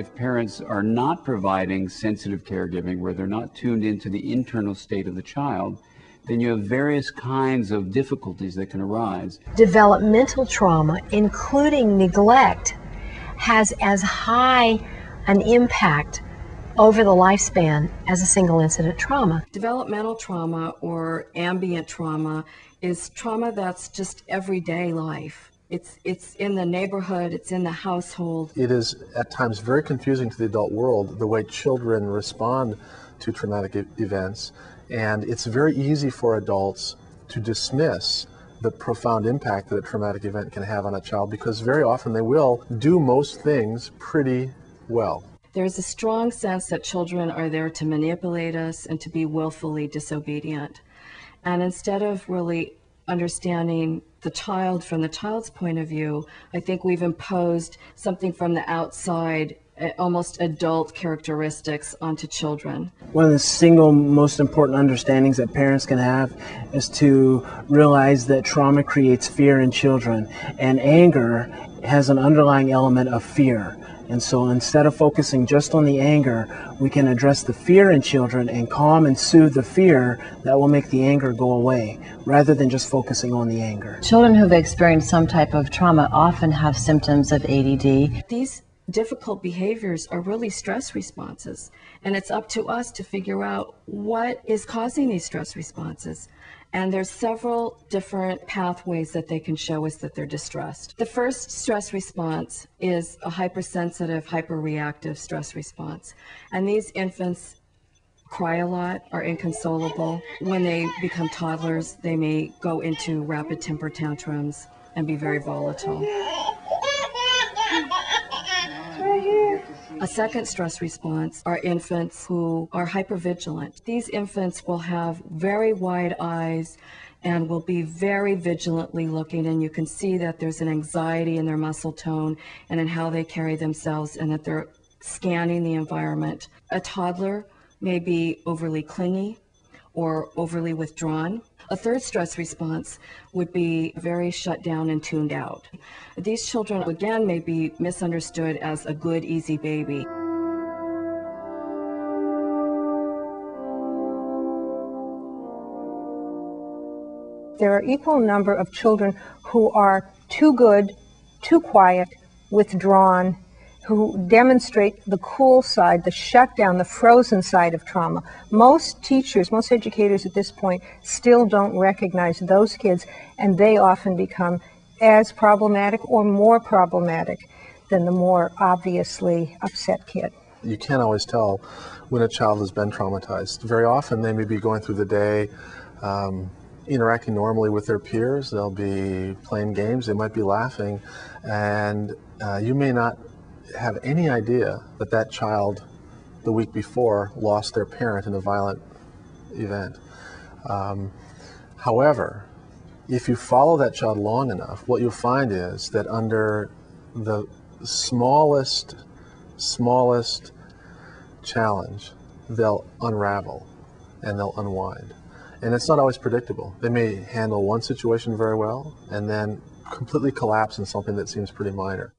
if parents are not providing sensitive caregiving, where they're not tuned into the internal state of the child, then you have various kinds of difficulties that can arise. Developmental trauma, including neglect, has as high an impact over the lifespan as a single incident trauma. Developmental trauma or ambient trauma is trauma that's just everyday life. It's in the neighborhood, it's in the household. It is at times very confusing to the adult world the way children respond to traumatic events, and it's very easy for adults to dismiss the profound impact that a traumatic event can have on a child, because very often they will do most things pretty well. There's a strong sense that children are there to manipulate us and to be willfully disobedient. And instead of really understanding the child from the child's point of view, I think we've imposed something from the outside, almost adult characteristics onto children. One of the single most important understandings that parents can have is to realize that trauma creates fear in children, and anger has an underlying element of fear. And so instead of focusing just on the anger, we can address the fear in children and calm and soothe the fear that will make the anger go away, rather than just focusing on the anger. Children who've experienced some type of trauma often have symptoms of ADD. These difficult behaviors are really stress responses, and it's up to us to figure out what is causing these stress responses. And there's several different pathways that they can show us that they're distressed. The first stress response is a hypersensitive, hyperreactive stress response. And these infants cry a lot, are inconsolable. When they become toddlers, they may go into rapid temper tantrums and be very volatile. A second stress response are infants who are hypervigilant. These infants will have very wide eyes and will be very vigilantly looking, and you can see that there's an anxiety in their muscle tone and in how they carry themselves, and that they're scanning the environment. A toddler may be overly clingy or overly withdrawn. A third stress response would be very shut down and tuned out. These children, again, may be misunderstood as a good, easy baby. There are equal number of children who are too good, too quiet, withdrawn, who demonstrate the cool side, the shutdown, the frozen side of trauma. Most teachers, most educators at this point still don't recognize those kids, and they often become as problematic or more problematic than the more obviously upset kid. You can't always tell when a child has been traumatized. Very often they may be going through the day interacting normally with their peers. They'll be playing games, they might be laughing, and you may not have any idea that that child the week before lost their parent in a violent event. However, if you follow that child long enough, what you'll find is that under the smallest challenge, they'll unravel and they'll unwind. And it's not always predictable. They may handle one situation very well and then completely collapse in something that seems pretty minor.